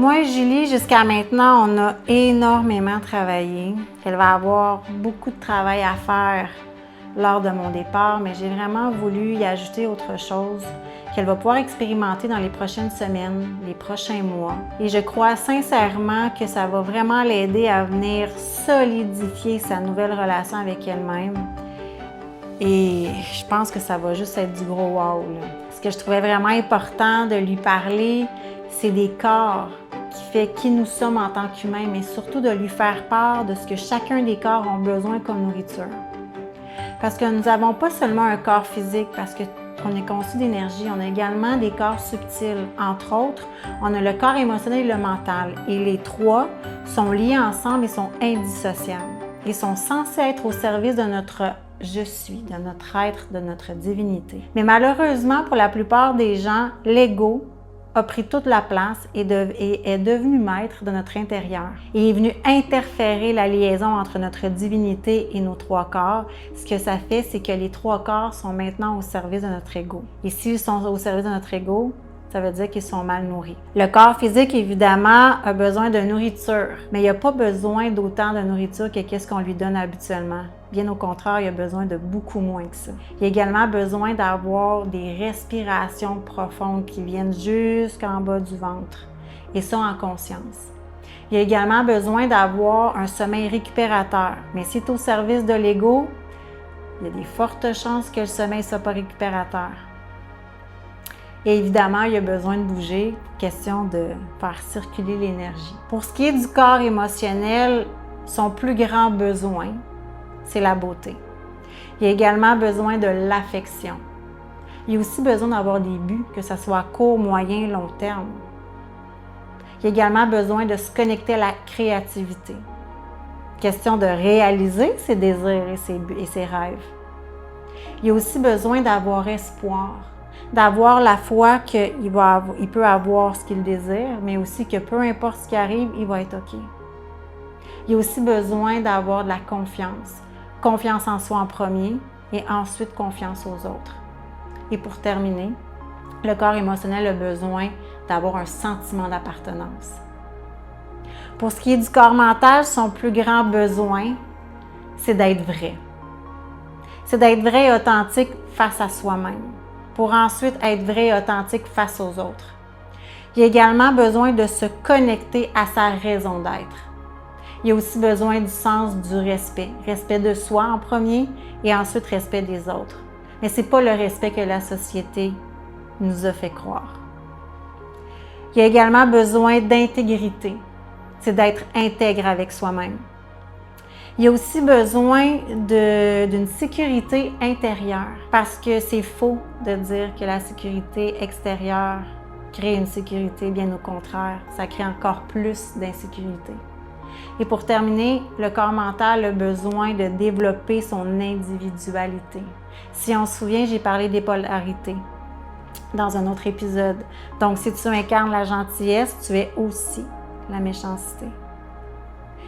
Moi et Julie, jusqu'à maintenant, on a énormément travaillé. Elle va avoir beaucoup de travail à faire lors de mon départ, mais j'ai vraiment voulu y ajouter autre chose qu'elle va pouvoir expérimenter dans les prochaines semaines, les prochains mois. Et je crois sincèrement que ça va vraiment l'aider à venir solidifier sa nouvelle relation avec elle-même. Et je pense que ça va juste être du gros wow, là. Ce que je trouvais vraiment important de lui parler, c'est des corps qui fait qui nous sommes en tant qu'humains, mais surtout de lui faire part de ce que chacun des corps ont besoin comme nourriture. Parce que nous n'avons pas seulement un corps physique, parce qu'on est conçu d'énergie, on a également des corps subtils. Entre autres, on a le corps émotionnel et le mental. Et les trois sont liés ensemble et sont indissociables. Ils sont censés être au service de notre je suis, de notre être, de notre divinité. Mais malheureusement, pour la plupart des gens, l'ego a pris toute la place et est devenu maître de notre intérieur. Il est venu interférer la liaison entre notre divinité et nos trois corps. Ce que ça fait, c'est que les trois corps sont maintenant au service de notre ego. Et s'ils sont au service de notre ego, ça veut dire qu'ils sont mal nourris. Le corps physique, évidemment, a besoin de nourriture, mais il n'a pas besoin d'autant de nourriture que qu'est-ce qu'on lui donne habituellement. Bien au contraire, il a besoin de beaucoup moins que ça. Il a également besoin d'avoir des respirations profondes qui viennent jusqu'en bas du ventre, et ça en conscience. Il a également besoin d'avoir un sommeil récupérateur, mais si c'est au service de l'ego, il y a des fortes chances que le sommeil ne soit pas récupérateur. Et évidemment, il a besoin de bouger, question de faire circuler l'énergie. Pour ce qui est du corps émotionnel, son plus grand besoin, c'est la beauté. Il a également besoin de l'affection. Il a aussi besoin d'avoir des buts, que ce soit à court, moyen, long terme. Il a également besoin de se connecter à la créativité. Question de réaliser ses désirs et ses rêves. Il a aussi besoin d'avoir espoir, d'avoir la foi qu'il peut avoir ce qu'il désire, mais aussi que peu importe ce qui arrive, il va être OK. Il a aussi besoin d'avoir de la confiance. Confiance en soi en premier et ensuite confiance aux autres. Et pour terminer, le corps émotionnel a besoin d'avoir un sentiment d'appartenance. Pour ce qui est du corps mental, son plus grand besoin, c'est d'être vrai. C'est d'être vrai et authentique face à soi-même, pour ensuite être vrai et authentique face aux autres. Il a également besoin de se connecter à sa raison d'être. Il a aussi besoin du sens du respect. Respect de soi en premier et ensuite respect des autres. Mais ce n'est pas le respect que la société nous a fait croire. Il a également besoin d'intégrité. C'est d'être intègre avec soi-même. Il a aussi besoin d'une sécurité intérieure parce que c'est faux de dire que la sécurité extérieure crée une sécurité. Bien au contraire, ça crée encore plus d'insécurité. Et pour terminer, le corps mental a besoin de développer son individualité. Si on se souvient, j'ai parlé des polarités dans un autre épisode. Donc, si tu incarnes la gentillesse, tu es aussi la méchanceté.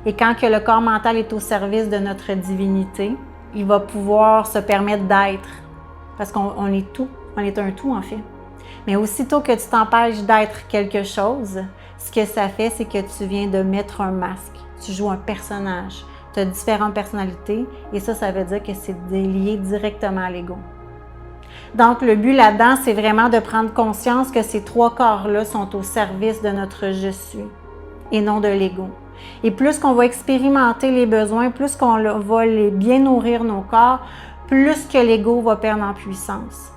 Et quand que le corps mental est au service de notre divinité, il va pouvoir se permettre d'être. Parce qu'on est tout, on est un tout en fait. Mais aussitôt que tu t'empêches d'être quelque chose, ce que ça fait, c'est que tu viens de mettre un masque. Tu joues un personnage. Tu as différentes personnalités et ça veut dire que c'est lié directement à l'ego. Donc, le but là-dedans, c'est vraiment de prendre conscience que ces trois corps-là sont au service de notre « je suis » et non de l'ego. Et plus qu'on va expérimenter les besoins, plus qu'on va bien nourrir nos corps, plus que l'ego va perdre en puissance.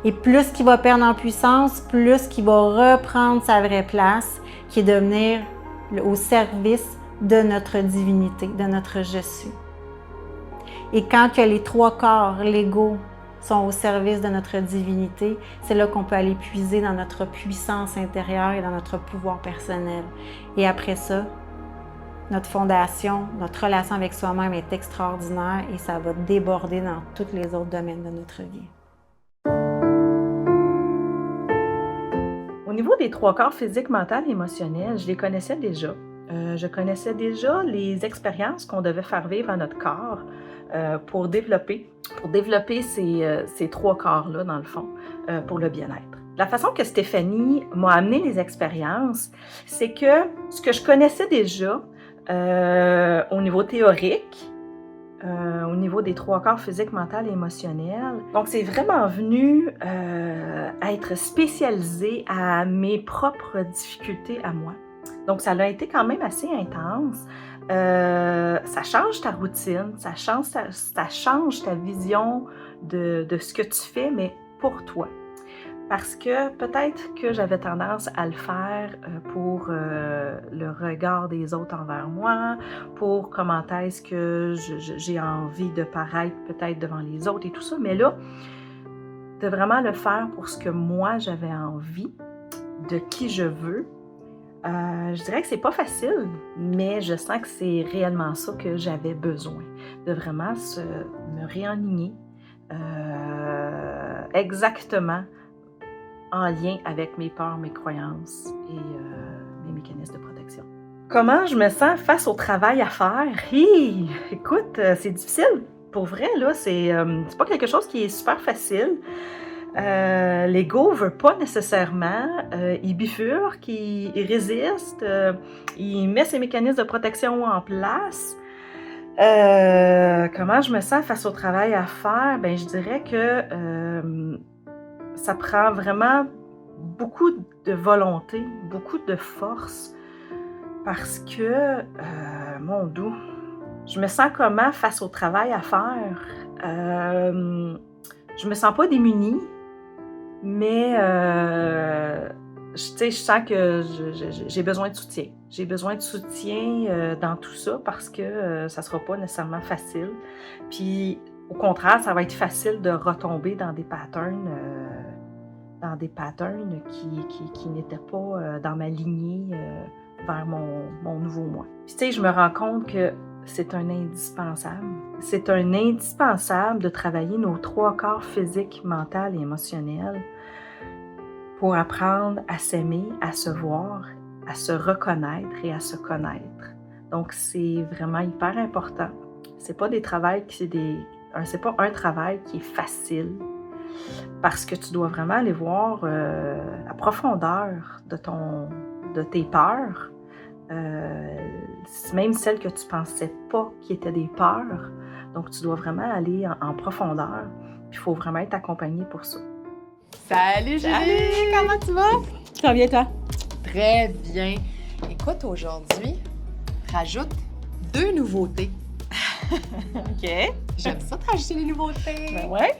Et plus qu'il va perdre en puissance, plus qu'il va reprendre sa vraie place, qui est de venir au service de notre divinité, de notre « je suis ». Et quand que les trois corps, l'ego, sont au service de notre divinité, c'est là qu'on peut aller puiser dans notre puissance intérieure et dans notre pouvoir personnel. Et après ça, notre fondation, notre relation avec soi-même est extraordinaire et ça va déborder dans tous les autres domaines de notre vie. Au niveau des trois corps physique, mental et émotionnel, je les connaissais déjà. Je connaissais déjà les expériences qu'on devait faire vivre à notre corps pour développer ces trois corps-là, dans le fond, pour le bien-être. La façon que Stéphanie m'a amené les expériences, c'est que ce que je connaissais déjà au niveau théorique, au niveau des 3 corps physique, mental et émotionnel. Donc, c'est vraiment venu être spécialisé à mes propres difficultés à moi. Donc, ça a été quand même assez intense. Ça change ta routine, ça change ta vision de ce que tu fais, mais pour toi. Parce que peut-être que j'avais tendance à le faire pour le regard des autres envers moi, pour comment est-ce que j'ai envie de paraître peut-être devant les autres et tout ça. Mais là, de vraiment le faire pour ce que moi j'avais envie, de qui je veux, je dirais que c'est pas facile, mais je sens que c'est réellement ça que j'avais besoin, de vraiment me réaligner exactement en lien avec mes peurs, mes croyances et mes mécanismes de protection. Comment je me sens face au travail à faire? Écoute, c'est difficile. Pour vrai, là, c'est pas quelque chose qui est super facile. L'ego veut pas nécessairement. Il bifurque, il résiste, il met ses mécanismes de protection en place. Comment je me sens face au travail à faire? Ben, je dirais que ça prend vraiment beaucoup de volonté, beaucoup de force, parce que, mon doux, je me sens comment face au travail à faire? Je me sens pas démunie, mais je sens que j'ai besoin de soutien. J'ai besoin de soutien dans tout ça parce que ça sera pas nécessairement facile. Puis, au contraire, ça va être facile de retomber dans des patterns qui n'étaient pas dans ma lignée vers mon nouveau moi. Puis tu sais, je me rends compte que c'est un indispensable. C'est un indispensable de travailler nos 3 corps physique, mental et émotionnel pour apprendre à s'aimer, à se voir, à se reconnaître et à se connaître. Donc, c'est vraiment hyper important. C'est pas c'est pas un travail qui est facile. Parce que tu dois vraiment aller voir la profondeur de tes peurs, même celles que tu pensais pas qui étaient des peurs. Donc, tu dois vraiment aller en profondeur. Puis, il faut vraiment être accompagné pour ça. Salut Julie! Comment tu vas? Ça va bien, toi? Très bien. Écoute, aujourd'hui, rajoute 2 nouveautés. OK. J'aime ça de rajouter des nouveautés. Ben ouais.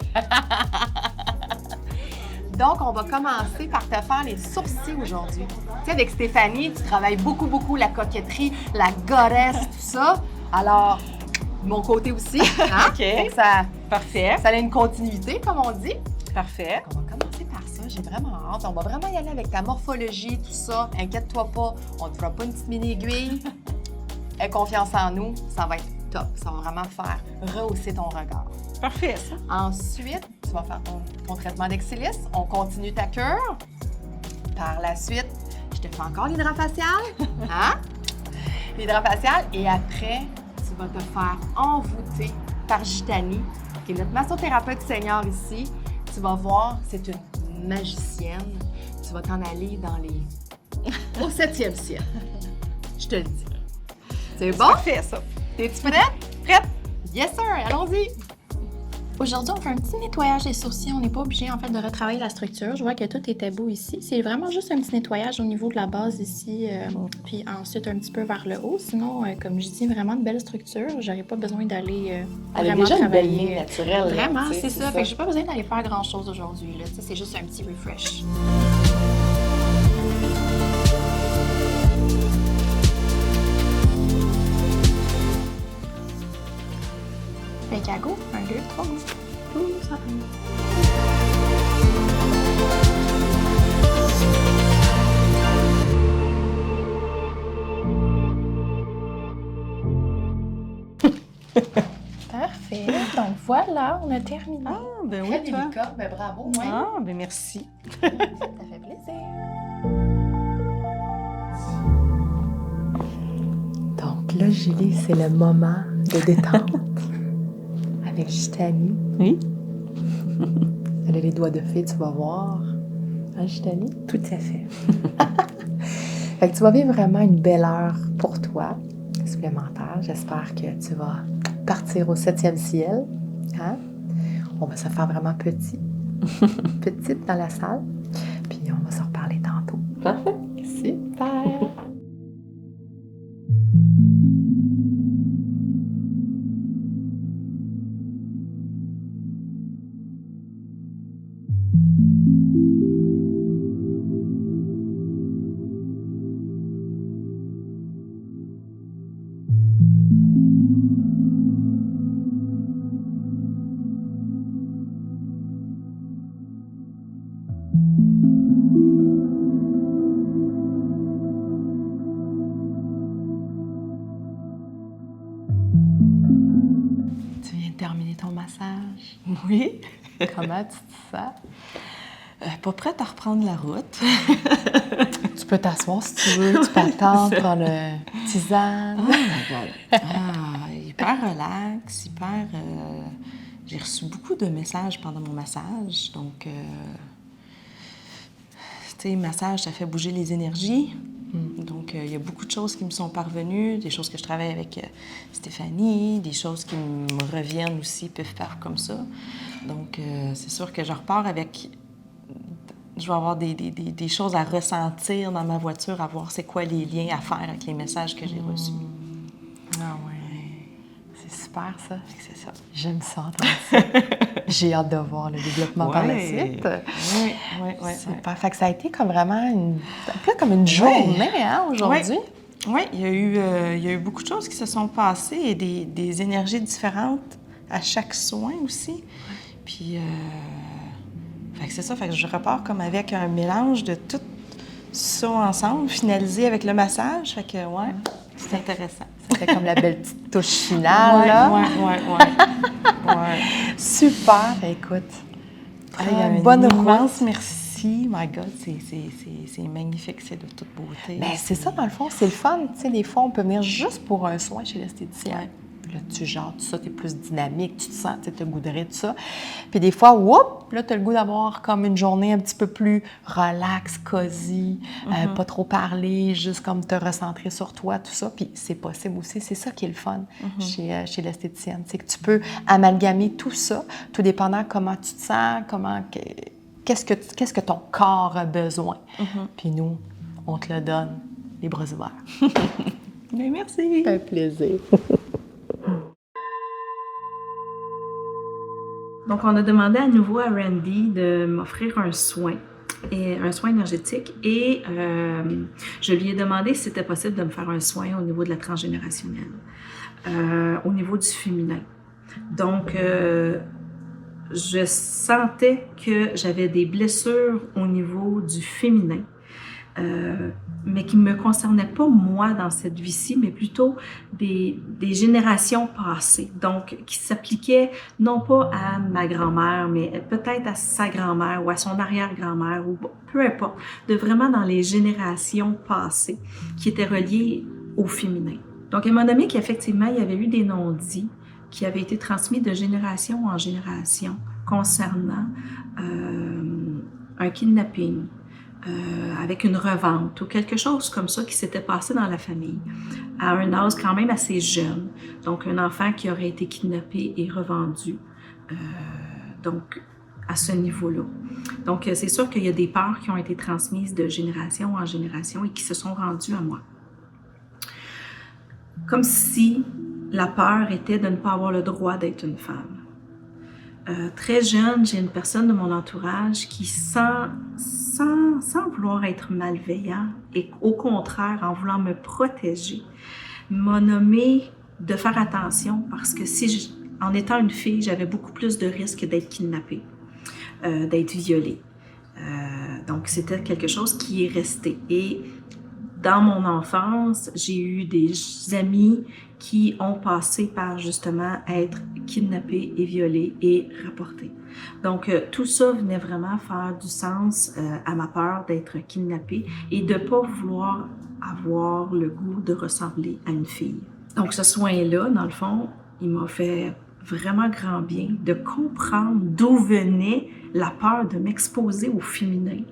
Donc, on va commencer par te faire les sourcils aujourd'hui. Tu sais, avec Stéphanie, tu travailles beaucoup la coquetterie, la goddess, tout ça. Alors, de mon côté aussi. Hein? OK. Donc ça, Parfait. ça a une continuité, comme on dit. Parfait. On va commencer par ça. J'ai vraiment hâte. On va vraiment y aller avec ta morphologie, tout ça. Inquiète-toi pas. On ne te fera pas une petite mini-aiguille. Aie confiance en nous. Ça va être top. Ça va vraiment faire rehausser ton regard. Parfait, ça. Ensuite, tu vas faire ton traitement d'exilice. On continue ta cure. Par la suite, je te fais encore l'hydrafacial. Hein? L'hydrafacial. Et après, tu vas te faire envoûter par Gitani, qui est notre massothérapeute senior ici. Tu vas voir, c'est une magicienne. Tu vas t'en aller au 7e ciel. Je te le dis. C'est bon? Parfait, ça. T'es-tu prête? Prête? Yes, sir! Allons-y! Aujourd'hui, on fait un petit nettoyage des sourcils. On n'est pas obligé, en fait, de retravailler la structure. Je vois que tout était beau ici. C'est vraiment juste un petit nettoyage au niveau de la base ici, puis ensuite un petit peu vers le haut. Sinon, comme je dis, vraiment de belles structures. J'aurais pas besoin d'aller Elle a vraiment déjà une belle travailler. ligne naturelle. Vraiment, là, c'est ça. Fait que j'ai pas besoin d'aller faire grand-chose aujourd'hui. Là. Tu sais, c'est juste un petit refresh. Fait qu'à go, 1, 2, 3, go. Tout ça. Parfait. Donc voilà, on a terminé. Ah, ben oui, Très toi. délicat, mais bravo, ouais. Ah, ben merci. Ça fait plaisir. Donc là, Julie, c'est le moment de détente avec Gitani. Oui. Elle a les doigts de fée, tu vas voir. Hein, Julie? Tout à fait. Fait que tu vas vivre vraiment une belle heure pour toi, supplémentaire. J'espère que tu vas partir au 7e ciel. Hein? On va se faire vraiment petite dans la salle. Puis on va se reparler tantôt. Parfait. Super! Tu viens de terminer ton massage. Oui. Comment tu te sens? Pas prête à reprendre la route. Tu peux t'asseoir si tu veux, tu peux attendre, prendre le tisane. Hyper relax, hyper... J'ai reçu beaucoup de messages pendant mon massage, donc... tu sais, massage, ça fait bouger les énergies. Donc, il y a beaucoup de choses qui me sont parvenues, des choses que je travaille avec Stéphanie, des choses qui me reviennent aussi, pif-paf, comme ça. Donc, c'est sûr que je repars avec... Je vais avoir des choses à ressentir dans ma voiture, à voir c'est quoi les liens à faire avec les messages que j'ai reçus. Ah ouais. C'est super, ça. Fait que c'est ça. J'aime ça, entendre ça. J'ai hâte de voir le développement par la suite. Oui. Super. Fait que ça a été comme vraiment un peu comme une journée, hein, aujourd'hui. Oui, il y a eu beaucoup de choses qui se sont passées et des énergies différentes à chaque soin aussi. Puis, fait que c'est ça, fait que je repars comme avec un mélange de tout ça ensemble, finalisé avec le massage. Fait que, ouais, c'est intéressant. C'était comme la belle petite touche finale, là. Ouais. Super, écoute. Un bonne immense merci. My God, c'est magnifique, c'est de toute beauté. Bien, c'est ça, dans le fond, c'est le fun. Tu sais, des fois, on peut venir juste pour un soin chez l'esthéticien. Ouais. Là, tu genres tout ça, tu es plus dynamique, tu te sens, tu as le goût de rire, tout ça. Puis des fois, whoop, là, tu as le goût d'avoir comme une journée un petit peu plus relax, cosy, pas trop parler, juste comme te recentrer sur toi, tout ça. Puis c'est possible aussi, c'est ça qui est le fun chez l'esthéticienne. C'est que tu peux amalgamer tout ça, tout dépendant comment tu te sens, qu'est-ce que ton corps a besoin. Puis nous, on te le donne, les bras ouverts. Mais merci. Un plaisir. Donc, on a demandé à nouveau à Randy de m'offrir un soin énergétique et je lui ai demandé si c'était possible de me faire un soin au niveau de la transgénérationnelle, au niveau du féminin. Donc, je sentais que j'avais des blessures au niveau du féminin, mais qui ne me concernaient pas moi dans cette vie-ci, mais plutôt des générations passées. Donc, qui s'appliquaient non pas à ma grand-mère, mais peut-être à sa grand-mère ou à son arrière-grand-mère, ou peu importe, de vraiment dans les générations passées qui étaient reliées au féminin. Donc, elle m'a nommé qu'effectivement, il y avait eu des non-dits qui avaient été transmis de génération en génération concernant un kidnapping, avec une revente ou quelque chose comme ça qui s'était passé dans la famille à un âge quand même assez jeune. Donc, un enfant qui aurait été kidnappé et revendu, donc à ce niveau-là. Donc, c'est sûr qu'il y a des peurs qui ont été transmises de génération en génération et qui se sont rendues à moi. Comme si la peur était de ne pas avoir le droit d'être une femme. Très jeune, j'ai une personne de mon entourage qui, sans vouloir être malveillant et au contraire, en voulant me protéger, m'a nommé de faire attention parce que en étant une fille, j'avais beaucoup plus de risques d'être kidnappée, d'être violée. Donc, c'était quelque chose qui est resté. Et dans mon enfance, j'ai eu des amis qui ont passé par justement être kidnappés et violés et rapportés. Donc, tout ça venait vraiment faire du sens à ma peur d'être kidnappée et de ne pas vouloir avoir le goût de ressembler à une fille. Donc, ce soin-là, dans le fond, il m'a fait vraiment grand bien de comprendre d'où venait la peur de m'exposer au féminin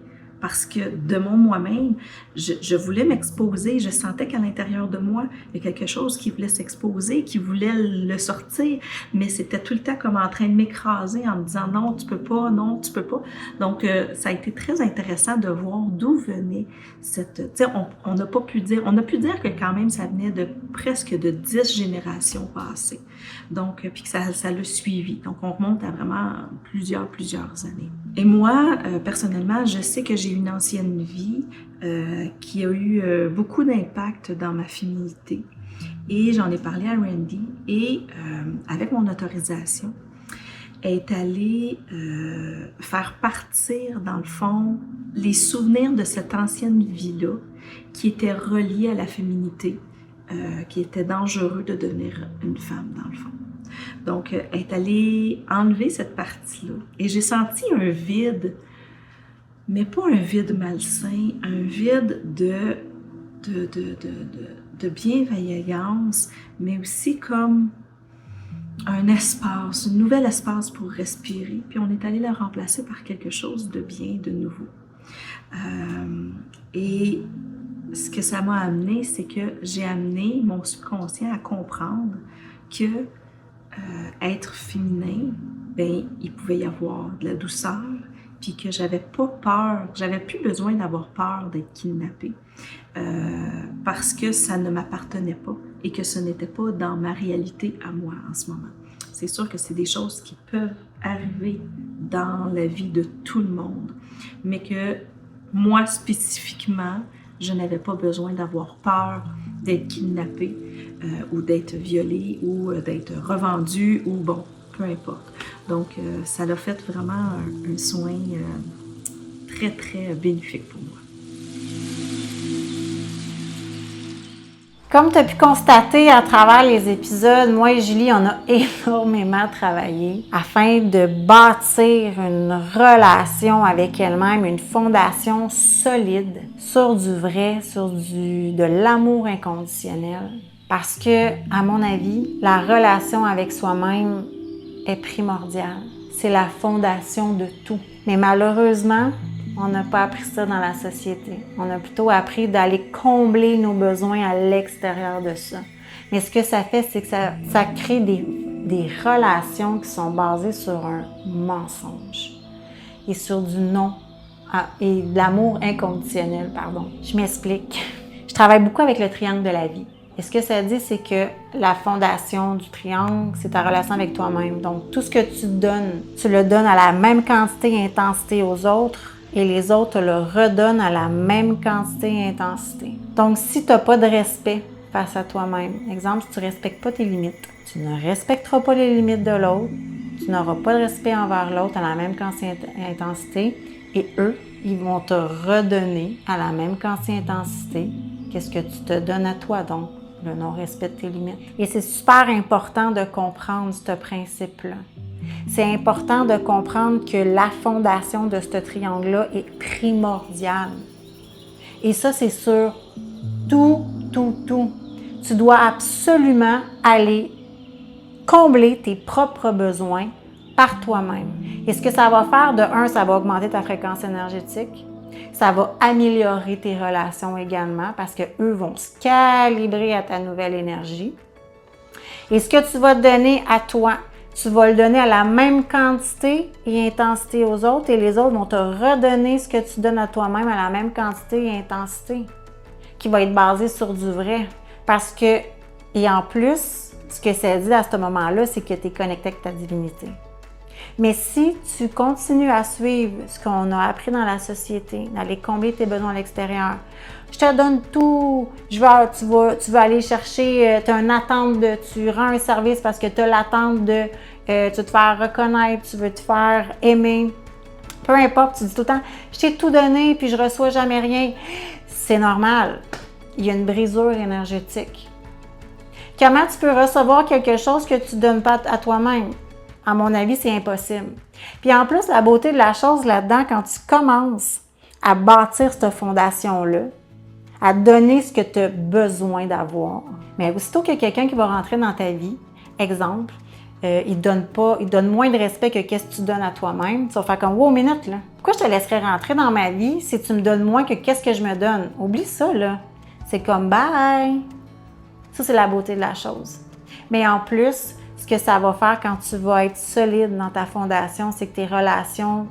parce que de moi-même, je voulais m'exposer. Je sentais qu'à l'intérieur de moi, il y a quelque chose qui voulait s'exposer, qui voulait le sortir, mais c'était tout le temps comme en train de m'écraser en me disant non, tu peux pas, non, tu peux pas. Donc, ça a été très intéressant de voir d'où venait cette... Tu sais, on n'a pas pu dire... On a pu dire que quand même, ça venait de presque de 10 générations passées. Donc, puis que ça l'a suivi. Donc, on remonte à vraiment plusieurs années. Et moi, personnellement, je sais que j'ai une ancienne vie qui a eu beaucoup d'impact dans ma féminité. Et j'en ai parlé à Randy et avec mon autorisation, elle est allée faire partir, dans le fond, les souvenirs de cette ancienne vie-là qui étaient reliés à la féminité, qui était dangereux de devenir une femme, dans le fond. Donc, elle est allée enlever cette partie-là. Et j'ai senti un vide, mais pas un vide malsain, un vide de bienveillance, mais aussi comme un espace, un nouvel espace pour respirer. Puis on est allé la remplacer par quelque chose de bien, de nouveau. Et ce que ça m'a amené, c'est que j'ai amené mon subconscient à comprendre que être féminin, ben il pouvait y avoir de la douceur, puis que j'avais pas peur, j'avais plus besoin d'avoir peur d'être kidnappée, parce que ça ne m'appartenait pas et que ce n'était pas dans ma réalité à moi en ce moment. C'est sûr que c'est des choses qui peuvent arriver dans la vie de tout le monde, mais que moi spécifiquement, je n'avais pas besoin d'avoir peur d'être kidnappée ou d'être violée ou d'être revendue ou bon, peu importe. Donc, ça l'a fait vraiment un soin très, très bénéfique pour moi. Comme tu as pu constater à travers les épisodes, moi et Julie, on a énormément travaillé afin de bâtir une relation avec elle-même, une fondation solide sur du vrai, sur de l'amour inconditionnel. Parce que, à mon avis, la relation avec soi-même est primordiale. C'est la fondation de tout. Mais malheureusement, on n'a pas appris ça dans la société. On a plutôt appris d'aller combler nos besoins à l'extérieur de ça. Mais ce que ça fait, c'est que ça crée des relations qui sont basées sur un mensonge et sur du non et de l'amour inconditionnel, pardon. Je m'explique. Je travaille beaucoup avec le triangle de la vie. Et ce que ça dit, c'est que la fondation du triangle, c'est ta relation avec toi-même. Donc, tout ce que tu donnes, tu le donnes à la même quantité et intensité aux autres, et les autres te le redonnent à la même quantité et intensité. Donc, si tu n'as pas de respect face à toi-même, exemple, si tu ne respectes pas tes limites, tu ne respecteras pas les limites de l'autre, tu n'auras pas de respect envers l'autre à la même quantité et intensité, et eux, ils vont te redonner à la même quantité et intensité qu'est-ce que tu te donnes à toi, donc le non-respect de tes limites. Et c'est super important de comprendre ce principe-là. C'est important de comprendre que la fondation de ce triangle-là est primordiale. Et ça, c'est sur tout. Tu dois absolument aller combler tes propres besoins par toi-même. Et ce que ça va faire, de un, ça va augmenter ta fréquence énergétique. Ça va améliorer tes relations également parce qu'eux vont se calibrer à ta nouvelle énergie. Et ce que tu vas te donner à toi, tu vas le donner à la même quantité et intensité aux autres et les autres vont te redonner ce que tu donnes à toi-même à la même quantité et intensité qui va être basé sur du vrai. Parce que, et en plus, ce que ça dit à ce moment-là, c'est que tu es connecté avec ta divinité. Mais si tu continues à suivre ce qu'on a appris dans la société, d'aller combler tes besoins à l'extérieur, je te donne tout, tu vas aller chercher, tu as une attente tu rends un service parce que tu as l'attente de, tu veux te faire reconnaître, tu veux te faire aimer, peu importe, tu dis tout le temps, je t'ai tout donné puis je reçois jamais rien. C'est normal, il y a une brisure énergétique. Comment tu peux recevoir quelque chose que tu ne donnes pas à toi-même? À mon avis, c'est impossible. Puis en plus, la beauté de la chose là-dedans, quand tu commences à bâtir cette fondation-là, à donner ce que tu as besoin d'avoir, mais aussitôt qu'il y a quelqu'un qui va rentrer dans ta vie, exemple, il donne moins de respect que qu'est-ce que tu donnes à toi-même. Tu vas faire comme, wow, minute, là. Pourquoi je te laisserais rentrer dans ma vie si tu me donnes moins que qu'est-ce que je me donne? Oublie ça, là. C'est comme, bye! Ça, c'est la beauté de la chose. Mais en plus, ce que ça va faire quand tu vas être solide dans ta fondation, c'est que tes relations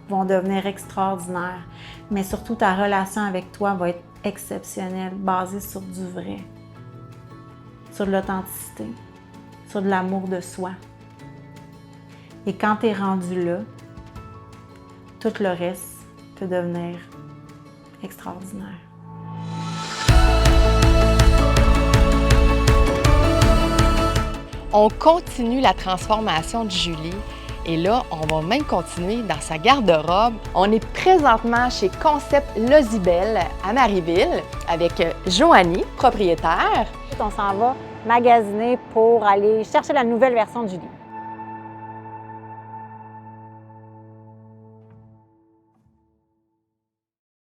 vont devenir extraordinaires. Mais surtout, ta relation avec toi va être exceptionnelle, basée sur du vrai, sur de l'authenticité, sur de l'amour de soi. Et quand tu es rendu là, tout le reste peut devenir extraordinaire. On continue la transformation de Julie et là, on va même continuer dans sa garde-robe. On est présentement chez Concept Lozibel à Marieville avec Joanie, propriétaire. On s'en va magasiner pour aller chercher la nouvelle version de Julie.